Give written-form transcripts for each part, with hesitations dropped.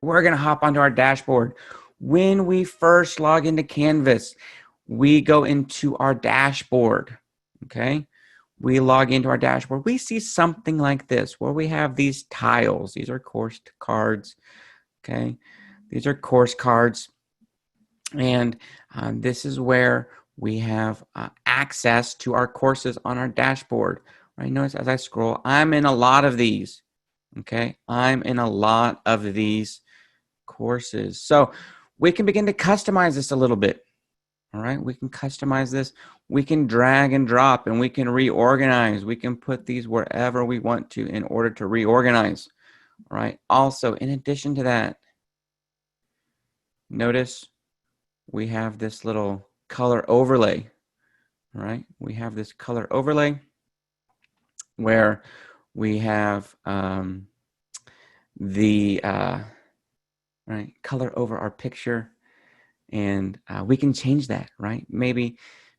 we're going to hop onto our dashboard. When we first log into Canvas, we go into our dashboard, okay? We log into our dashboard. We see something like this where we have these tiles. These are course cards, okay? These are course cards. And this is where we have access to our courses on our dashboard. Right? Notice as I scroll, I'm in a lot of these. Okay, I'm in a lot of these courses. So we can begin to customize this a little bit. All right, we can customize this. We can drag and drop, and we can reorganize. We can put these wherever we want to in order to reorganize. All right. Also, in addition to that, notice we have this little color overlay. All right, we have this color overlay where we have the right color over our picture, and we can change that. Right, maybe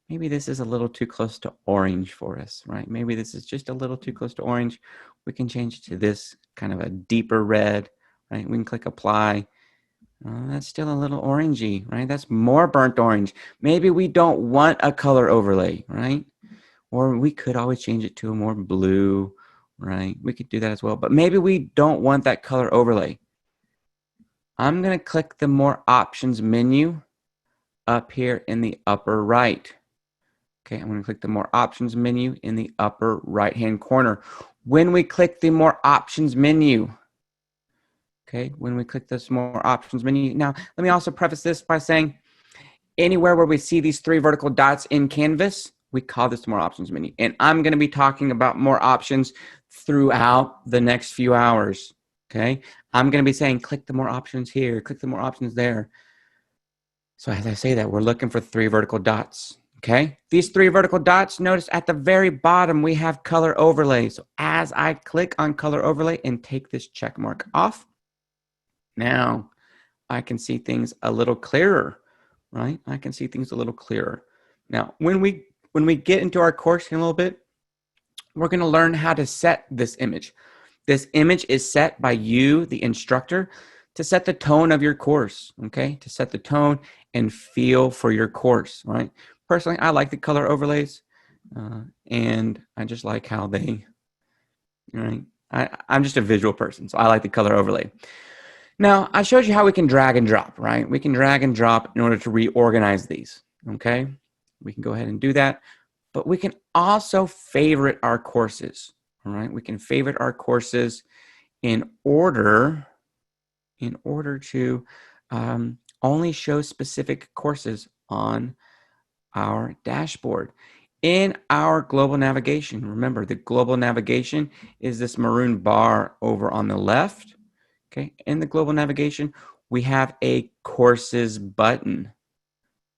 this is a little too close to orange for us. Right, maybe this is just a little too close to orange. We can change it to this kind of a deeper red. Right, we can click apply. That's still a little orangey, right? That's more burnt orange. Maybe we don't want a color overlay, right? Or we could always change it to a more blue, right? We could do that as well. But maybe we don't want that color overlay. I'm going to click the More Options menu up here in the upper right. Okay, I'm going to click the More Options menu in the upper right-hand corner. When we click the More Options menu, okay, when we click this More Options menu. Now, let me also preface this by saying anywhere where we see these three vertical dots in Canvas, we call this More Options menu. And I'm going to be talking about more options throughout the next few hours, okay? I'm going to be saying click the More Options here, click the More Options there. So as I say that, we're looking for three vertical dots, okay? These three vertical dots, notice at the very bottom, we have color overlay. So as I click on color overlay and take this check mark off, now I can see things a little clearer, right? I can see things a little clearer. Now, when we get into our course in a little bit, we're going to learn how to set this image. This image is set by you, the instructor, to set the tone of your course, okay? To set the tone and feel for your course, right? Personally, I like the color overlays, and I just like how they, right? I'm just a visual person, so I like the color overlay. Now, I showed you how we can drag and drop, right? We can drag and drop in order to reorganize these, okay? We can go ahead and do that, but we can also favorite our courses, all right? We can favorite our courses in order to only show specific courses on our dashboard. In our global navigation, remember the global navigation is this maroon bar over on the left. Okay, in the global navigation, we have a courses button.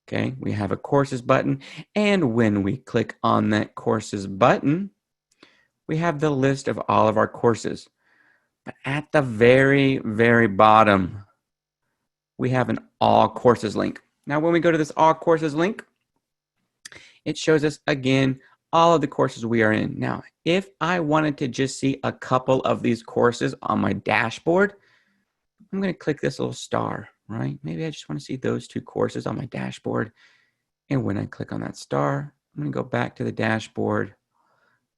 Okay, we have a courses button, and when we click on that courses button, we have the list of all of our courses. But at the very, very bottom, we have an all courses link. Now, when we go to this all courses link, it shows us again all of the courses we are in. Now, if I wanted to just see a couple of these courses on my dashboard, I'm going to click this little star, right? Maybe I just want to see those two courses on my dashboard. And when I click on that star, I'm going to go back to the dashboard.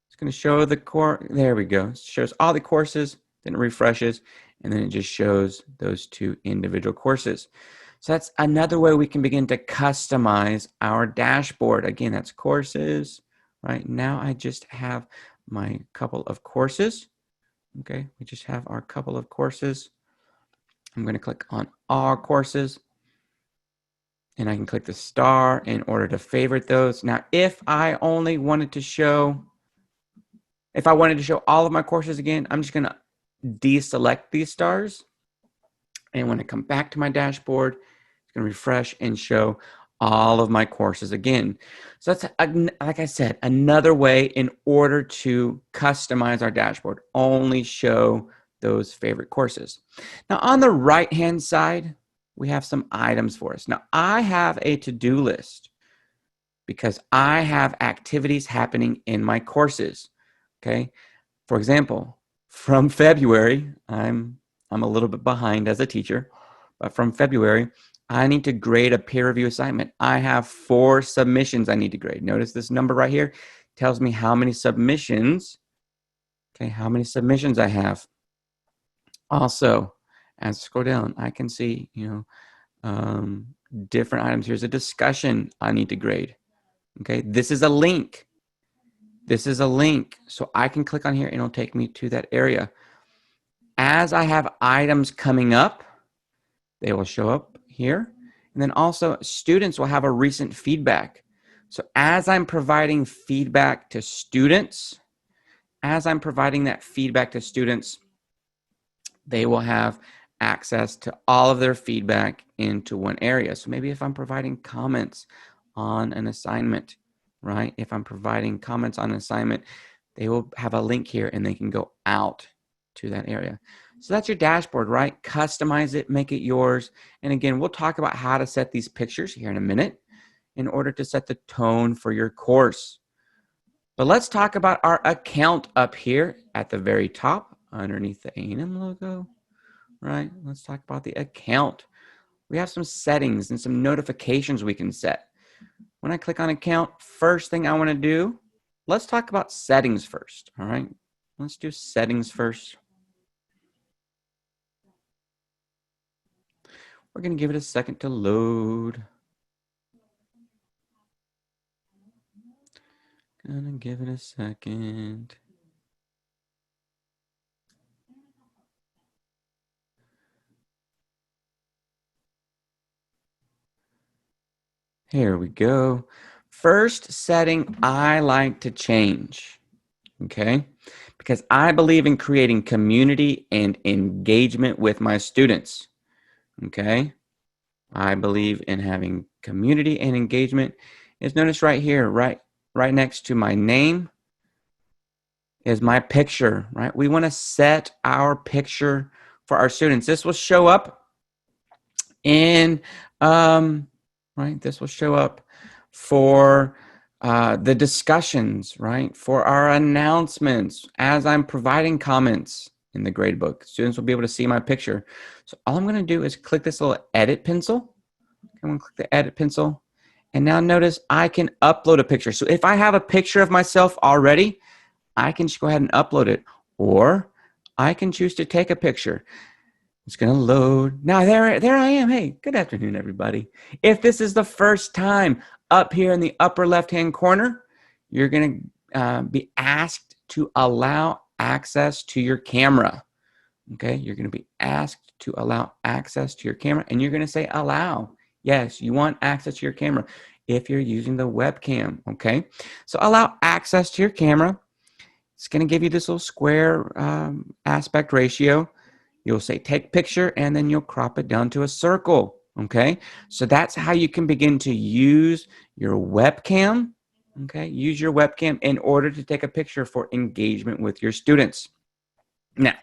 It's going to show the course. There we go. It shows all the courses, then it refreshes, and then it just shows those two individual courses. So that's another way we can begin to customize our dashboard. Again, that's courses. Right now, I just have my couple of courses. Okay, we just have our couple of courses. I'm going to click on all courses, and I can click the star in order to favorite those. Now, if I wanted to show all of my courses again, I'm just going to deselect these stars. And when I come back to my dashboard, it's going to refresh and show all of my courses again. So that's, like I said, another way in order to customize our dashboard, only show those favorite courses. Now, on the right-hand side, we have some items for us. Now, I have a to-do list because I have activities happening in my courses, okay? For example, from February, I'm I'm a little bit behind as a teacher, but from February, I need to grade a peer review assignment. I have 4 submissions I need to grade. Notice this number right here tells me how many submissions, okay, how many submissions I have. Also, as I scroll down, I can see, different items. Here's a discussion I need to grade. Okay, this is a link. This is a link. So I can click on here and it'll take me to that area. As I have items coming up, they will show up here. And then also students will have a recent feedback. So as I'm providing feedback to students, they will have access to all of their feedback into one area. So maybe if I'm providing comments on an assignment, right? If I'm providing comments on an assignment, they will have a link here and they can go out to that area. So that's your dashboard, right? Customize it, make it yours. And again, we'll talk about how to set these pictures here in a minute in order to set the tone for your course. But let's talk about our account up here at the very top underneath the A&M logo, right? Let's talk about the account. We have some settings and some notifications we can set. When I click on account, first thing I want to do, let's talk about settings first, all right? Let's do settings first. We're going to give it a second to load. Gonna give it a second. Here we go. First setting I like to change, okay? Because I believe in creating community and engagement with my students, okay? I believe in having community and engagement. Is notice right here, right next to my name is my picture, right? We want to set our picture for our students. This will show up in, right? This will show up for the discussions, right? For our announcements as I'm providing comments in the gradebook. Students will be able to see my picture. So all I'm going to do is click this little edit pencil. I'm going to click the edit pencil. And now notice I can upload a picture. So if I have a picture of myself already, I can just go ahead and upload it. Or I can choose to take a picture. It's going to load. Now there I am. Hey, good afternoon, everybody. If this is the first time up here in the upper left-hand corner, you're going to be asked to allow access to your camera. Okay, you're going to be asked to allow access to your camera, and you're going to say allow. Yes, you want access to your camera if you're using the webcam. Okay, so allow access to your camera. It's going to give you this little square aspect ratio. You'll say take picture and then you'll crop it down to a circle. Okay, so that's how you can begin to use your webcam. Okay, use your webcam in order to take a picture for engagement with your students. Now,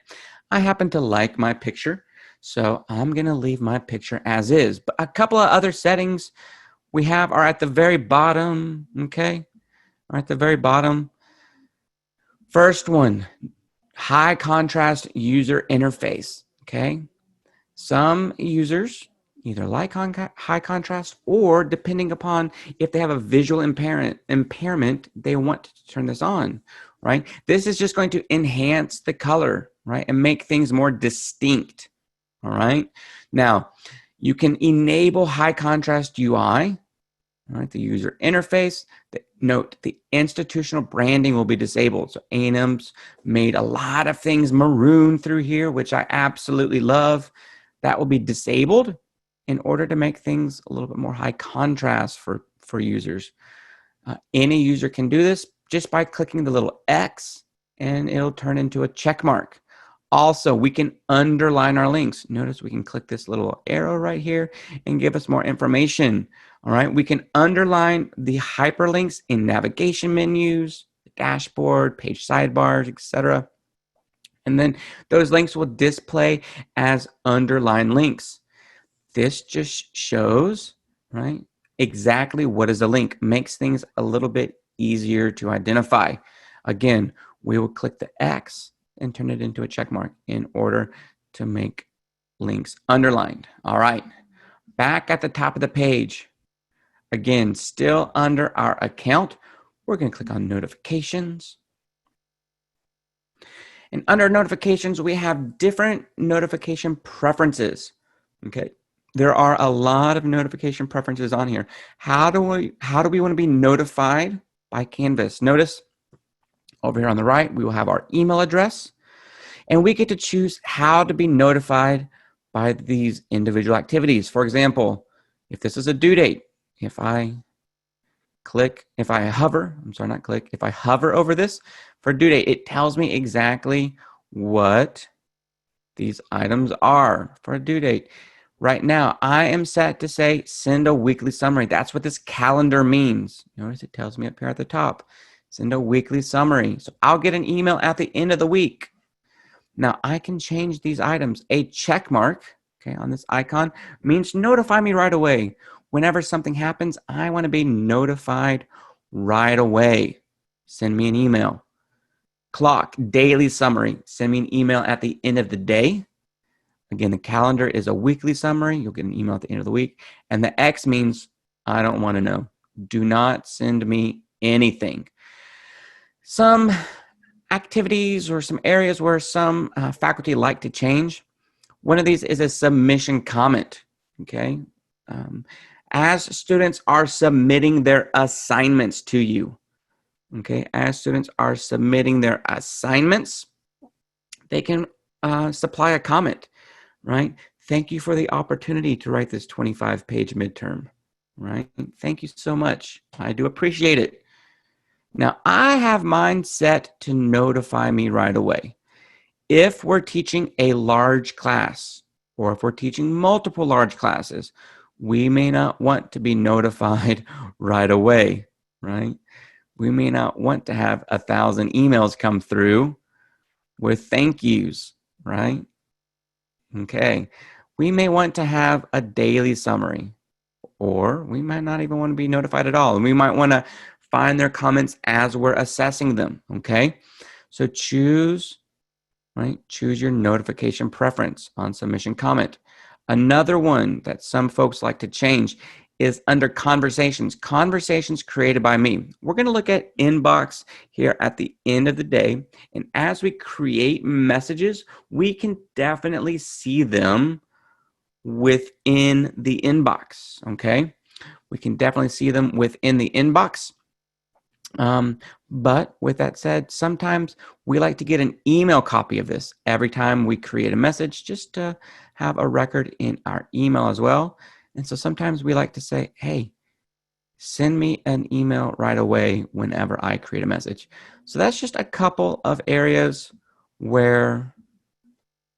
I happen to like my picture, so I'm going to leave my picture as is. But a couple of other settings we have are at the very bottom. Okay, are at the very bottom. First one, high contrast user interface, okay? Some users either like high contrast or depending upon if they have a visual impairment, they want to turn this on, right? This is just going to enhance the color, right? And make things more distinct, all right? Now, you can enable high contrast UI, all right, the user interface. Note, the institutional branding will be disabled. So A&M's made a lot of things maroon through here, which I absolutely love. That will be disabled in order to make things a little bit more high contrast for users. Any user can do this just by clicking the little X, and it'll turn into a check mark. Also, we can underline our links. Notice we can click this little arrow right here and give us more information. All right, we can underline the hyperlinks in navigation menus, dashboard, page sidebars, etc. And then those links will display as underlined links. This just shows, right, exactly what is a link. Makes things a little bit easier to identify. Again, we will click the X and turn it into a check mark in order to make links underlined. All right, back at the top of the page. Again, still under our account, we're going to click on notifications. And under notifications, we have different notification preferences. Okay, there are a lot of notification preferences on here. How do we want to be notified by Canvas? Notice over here on the right, we will have our email address, and we get to choose how to be notified by these individual activities. For example, if this is a due date, if I hover over this for due date, it tells me exactly what these items are for a due date. Right now, I am set to say send a weekly summary. That's what this calendar means. Notice it tells me up here at the top, send a weekly summary. So I'll get an email at the end of the week. Now I can change these items. A check mark, okay, on this icon means notify me right away. Whenever something happens, I want to be notified right away. Send me an email. Clock, daily summary. Send me an email at the end of the day. Again, the calendar is a weekly summary. You'll get an email at the end of the week. And the X means I don't want to know. Do not send me anything. Some activities or some areas where some faculty like to change. One of these is a submission comment. Okay. As students are submitting their assignments to you, okay, as students are submitting their assignments, they can supply a comment, right? Thank you for the opportunity to write this 25-page midterm, right? Thank you so much. I do appreciate it. Now, I have mine set to notify me right away. If we're teaching a large class, or if we're teaching multiple large classes, we may not want to be notified right away, right? We may not want to have 1,000 emails come through with thank yous, right? Okay. We may want to have a daily summary, or we might not even want to be notified at all. And we might want to find their comments as we're assessing them, okay? So choose your notification preference on submission comment. Another one that some folks like to change is under conversations created by me. We're going to look at inbox here at the end of the day. And as we create messages, we can definitely see them within the inbox, okay? We can definitely see them within the inbox. But with that said, sometimes we like to get an email copy of this every time we create a message, just to have a record in our email as well. And so sometimes we like to say, hey, send me an email right away whenever I create a message. So that's just a couple of areas where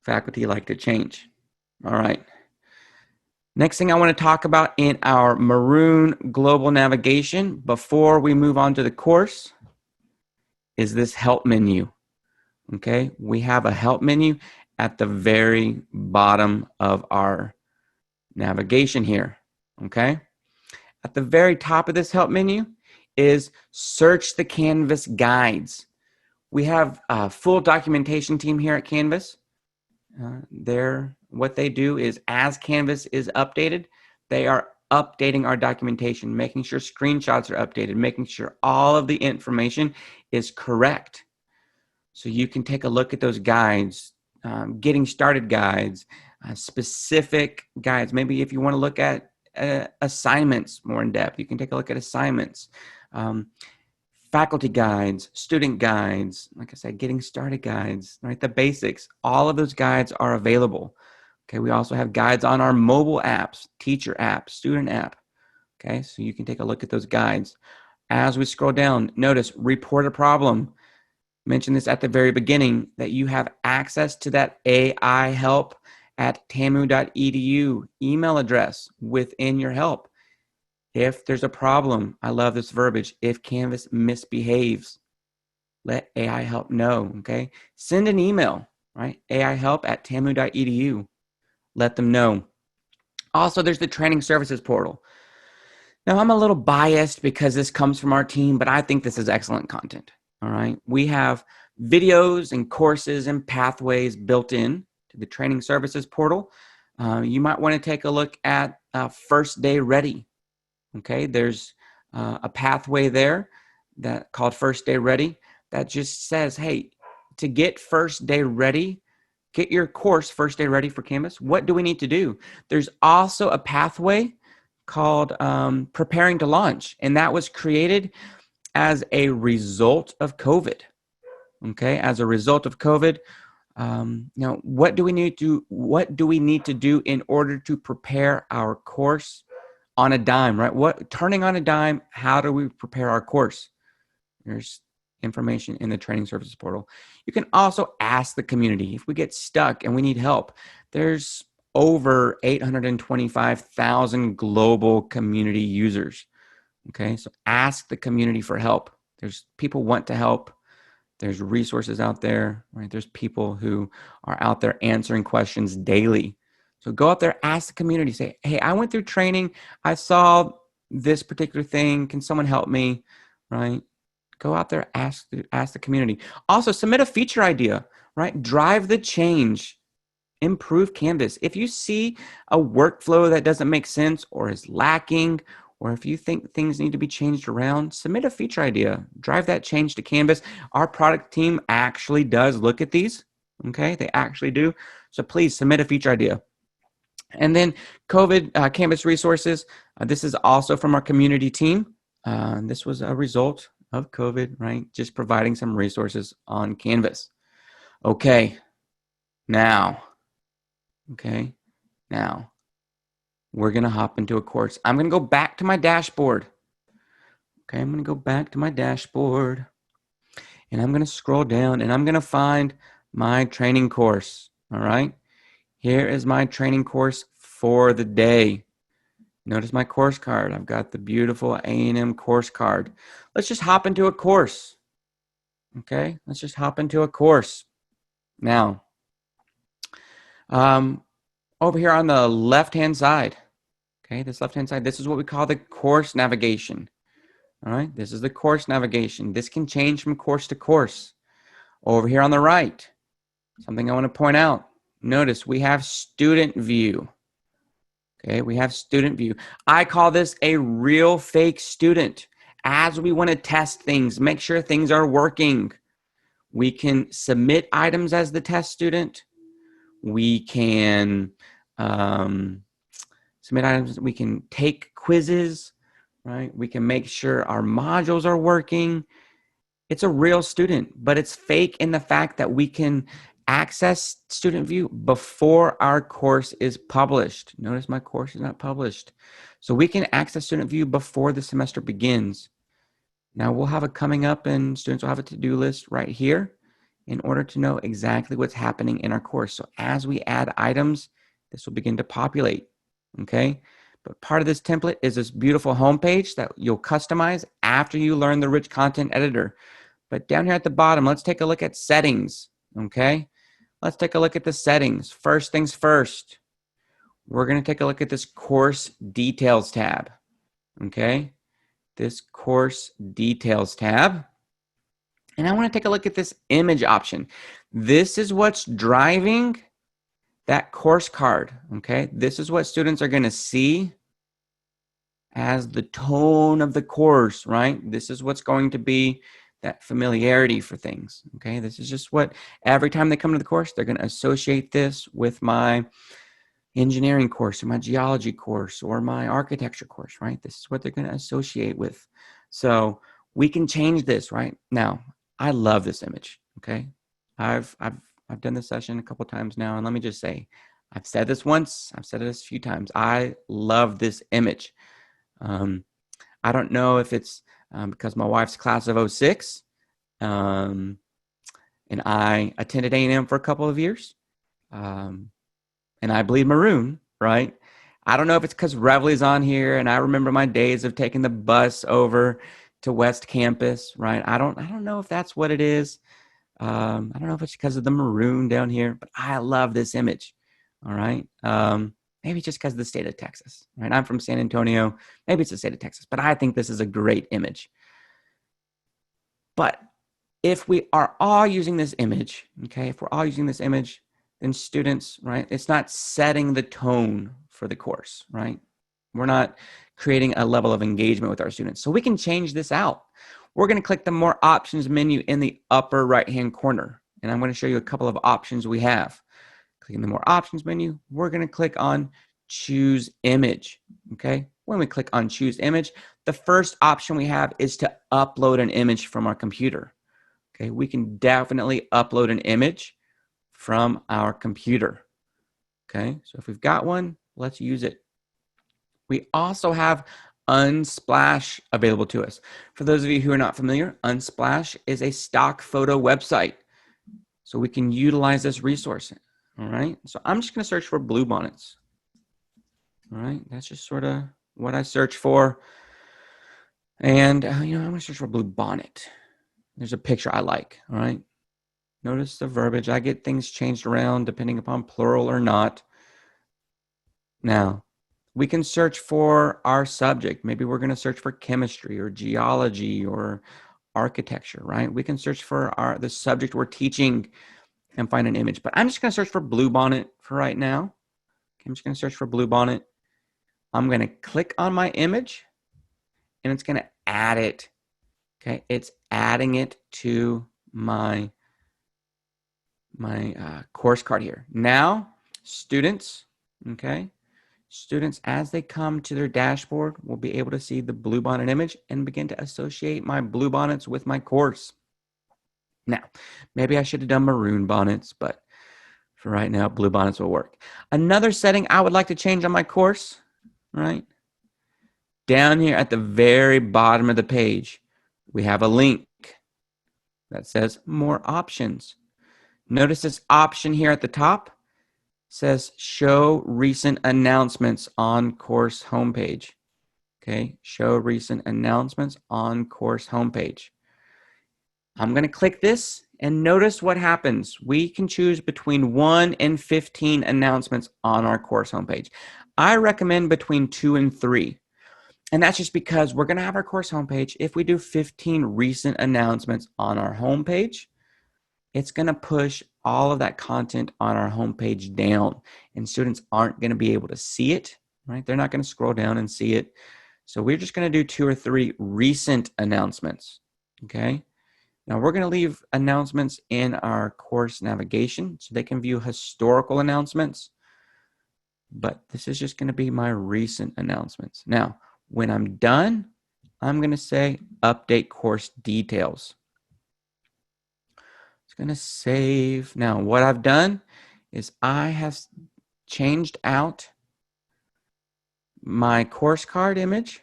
faculty like to change. All right. Next thing I want to talk about in our maroon global navigation before we move on to the course is this help menu. Okay, we have a help menu at the very bottom of our navigation here. Okay, at the very top of this help menu is search the Canvas guides. We have a full documentation team here at Canvas. What they do is, as Canvas is updated, they are updating our documentation, making sure screenshots are updated, making sure all of the information is correct. So you can take a look at those guides, getting started guides, specific guides. Maybe if you want to look at assignments more in depth, you can take a look at assignments. Faculty guides, student guides, like I said, getting started guides, right? The basics, all of those guides are available. Okay, we also have guides on our mobile apps, teacher app, student app. Okay, so you can take a look at those guides. As we scroll down, notice report a problem. Mention this at the very beginning, that you have access to that AI help at TAMU.EDU email address within your help. If there's a problem, I love this verbiage, if Canvas misbehaves, let AI help know, okay? Send an email, right? AI help at TAMU.EDU. Let them know. Also, there's the training services portal. Now, I'm a little biased because this comes from our team, but I think this is excellent content, all right? We have videos and courses and pathways built in to to the training services portal, you might want to take a look at First Day Ready. Okay, there's a pathway there that called First Day Ready that just says, hey, to get First Day Ready, get your course First Day Ready for Canvas. What do we need to do? There's also a pathway called Preparing to Launch, and that was created as a result of COVID. Okay, as a result of COVID. Now, what do we need to do in order to prepare our course on a dime, right? Turning on a dime, how do we prepare our course? There's information in the training services portal. You can also ask the community if we get stuck and we need help. There's over 825,000 global community users. Okay, so ask the community for help. There's people want to help. There's resources out there, right? There's people who are out there answering questions daily. So go out there, ask the community, say, hey, I went through training. I saw this particular thing. Can someone help me, right? Go out there, ask the community. Also, submit a feature idea, right? Drive the change. Improve Canvas. If you see a workflow that doesn't make sense or is lacking, or if you think things need to be changed around, submit a feature idea. Drive that change to Canvas. Our product team actually does look at these. Okay, they actually do. So please submit a feature idea. And then COVID Canvas resources. This is also from our community team. This was a result of COVID, right? Just providing some resources on Canvas. Okay, now we're going to hop into a course. I'm going to go back to my dashboard. Okay, I'm going to go back to my dashboard. And I'm going to scroll down and I'm going to find my training course. All right, here is my training course for the day. Notice my course card. I've got the beautiful A&M course card. Let's just hop into a course. Okay, let's just hop into a course. Now, over here on the left-hand side, okay, this left-hand side, this is what we call the course navigation. All right, this is the course navigation. This can change from course to course. Over here on the right, something I want to point out. Notice we have student view. Okay, we have student view. I call this a real fake student. As we want to test things, make sure things are working. We can submit items as the test student. We can submit items. We can take quizzes, right? We can make sure our modules are working. It's a real student, but it's fake in the fact that we can access student view before our course is published. Notice my course is not published. So we can access student view before the semester begins. Now we'll have it coming up and students will have a to-do list right here in order to know exactly what's happening in our course. So as we add items, this will begin to populate, okay? But part of this template is this beautiful homepage that you'll customize after you learn the rich content editor. But down here at the bottom, let's take a look at settings, okay? Let's take a look at the settings. First things first, we're going to take a look at this course details tab, okay? This course details tab. And I want to take a look at this image option. This is what's driving that course card, okay? This is what students are going to see as the tone of the course, right? This is what's going to be that familiarity for things, okay? This is just what, every time they come to the course, they're going to associate this with my engineering course or my geology course or my architecture course, right? This is what they're going to associate with. So we can change this, right? Now, I love this image, okay? I've done this session a couple times now, and let me just say, I've said this once, I've said this a few times. I love this image. I don't know if it's because my wife's class of 06, and I attended A&M for a couple of years, and I bleed maroon, right? I don't know if it's because Reveille's on here, and I remember my days of taking the bus over to West Campus, right? I don't know if that's what it is. I don't know if it's because of the maroon down here, but I love this image, all right? Maybe just because of the state of Texas, right? I'm from San Antonio. Maybe it's the state of Texas, but I think this is a great image. But if we are all using this image, okay, if we're all using this image, then students, right, it's not setting the tone for the course, right? We're not creating a level of engagement with our students. So we can change this out. We're going to click the More Options menu in the upper right-hand corner. And I'm going to show you a couple of options we have. Clicking the More Options menu, we're going to click on Choose Image, okay? When we click on Choose Image, the first option we have is to upload an image from our computer, okay? We can definitely upload an image from our computer, okay? So if we've got one, let's use it. We also have Unsplash available to us. For those of you who are not familiar, Unsplash is a stock photo website. So we can utilize this resource, all right? So I'm just gonna search for bluebonnets, all right? That's just sort of what I search for. And, I'm gonna search for bluebonnet. There's a picture I like, all right? Notice the verbiage. I get things changed around depending upon plural or not. Now, we can search for our subject. Maybe we're going to search for chemistry or geology or architecture, right? We can search for the subject we're teaching and find an image. But I'm just going to search for bluebonnet for right now. Okay, I'm just going to search for bluebonnet. I'm going to click on my image, and it's going to add it. Okay, it's adding it to my course card here. Now, students, okay, students, as they come to their dashboard, will be able to see the bluebonnet image and begin to associate my bluebonnets with my course. Now, maybe I should have done maroon bonnets, but for right now, bluebonnets will work. Another setting I would like to change on my course, right? Down here at the very bottom of the page, we have a link that says More Options. Notice this option here at the top says Show Recent Announcements on Course Homepage. Okay, Show Recent Announcements on Course Homepage. I'm going to click this and notice what happens. We can choose between 1 and 15 announcements on our course homepage. I recommend between 2 and 3. And that's just because we're going to have our course homepage. If we do 15 recent announcements on our homepage, it's going to push all of that content on our homepage down, and students aren't going to be able to see it, right? They're not going to scroll down and see it. So we're just going to do 2 or 3 recent announcements, okay? Now we're going to leave announcements in our course navigation so they can view historical announcements, but this is just going to be my recent announcements. Now, when I'm done, I'm going to say update course details. It's going to save. Now, what I've done is I have changed out my course card image,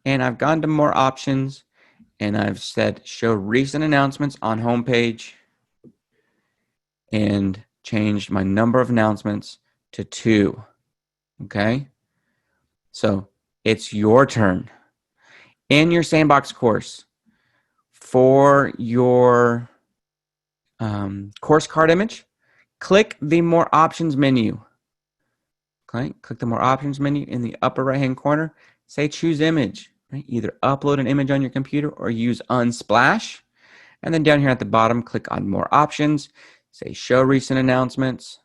and I've gone to More Options, and I've said Show Recent Announcements on Homepage, and changed my number of announcements to 2. Okay? So it's your turn. In your Sandbox course, for your course card image, click the More Options menu. Okay? Click the More Options menu in the upper right-hand corner. Say Choose Image. Right? Either upload an image on your computer or use Unsplash. And then down here at the bottom, click on More Options. Say Show Recent Announcements.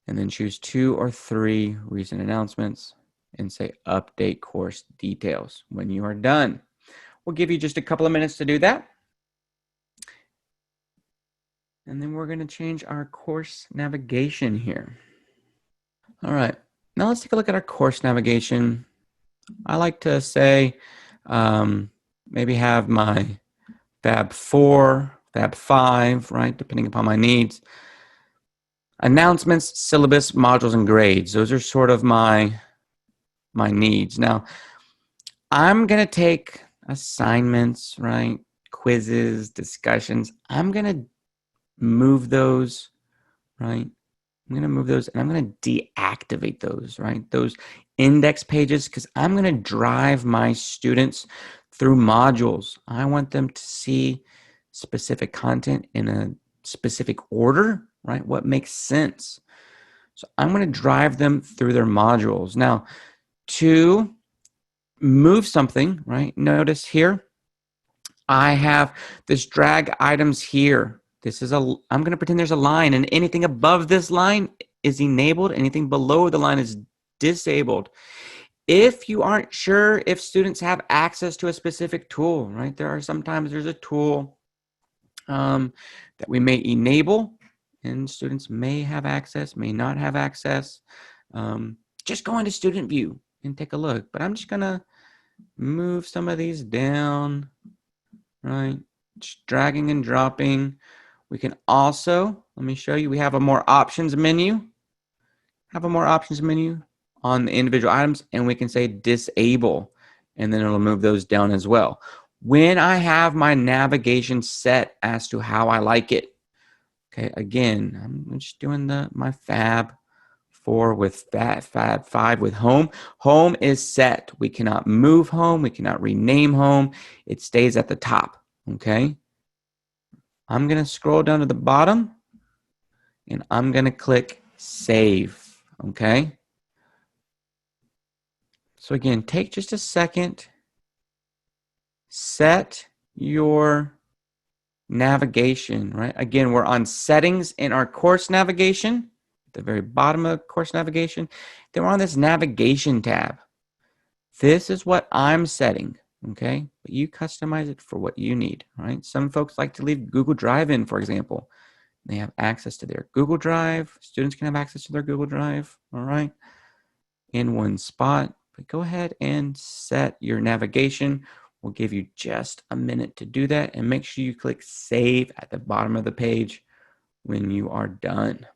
And then choose 2 or 3 recent announcements and say Update Course Details. When you are done, we'll give you just a couple of minutes to do that. And then we're going to change our course navigation here. All right, now let's take a look at our course navigation. I like to say maybe have my Fab 4, Fab 5, right, depending upon my needs. Announcements, syllabus, modules, and grades. Those are sort of my needs. Now, I'm going to take assignments, right, quizzes, discussions. I'm going to move those, right? I'm going to move those, and I'm going to deactivate those, right? Those index pages, because I'm going to drive my students through modules. I want them to see specific content in a specific order, right? What makes sense. So I'm going to drive them through their modules. Now, to move something, right? Notice here, I have this drag items here, I'm going to pretend there's a line, and anything above this line is enabled. Anything below the line is disabled. If you aren't sure if students have access to a specific tool, right? Sometimes there's a tool that we may enable, and students may have access, may not have access. Just go into student view and take a look. But I'm just going to move some of these down, right? Just dragging and dropping. We can also, let me show you, we have a more options menu. On the individual items, and we can say disable, and then it'll move those down as well. When I have my navigation set as to how I like it, okay, again, I'm just doing my Fab 4 with Fab 5 with home. Home is set. We cannot move home. We cannot rename home. It stays at the top, okay? I'm going to scroll down to the bottom, and I'm going to click Save, okay? So again, take just a second, set your navigation, right? Again, we're on settings in our course navigation, at the very bottom of course navigation. Then we're on this navigation tab. This is what I'm setting, okay? But you customize it for what you need, right? Some folks like to leave Google Drive in, for example. They have access to their Google Drive. Students can have access to their Google Drive, all right, in one spot. But go ahead and set your navigation. We'll give you just a minute to do that, and make sure you click Save at the bottom of the page when you are done.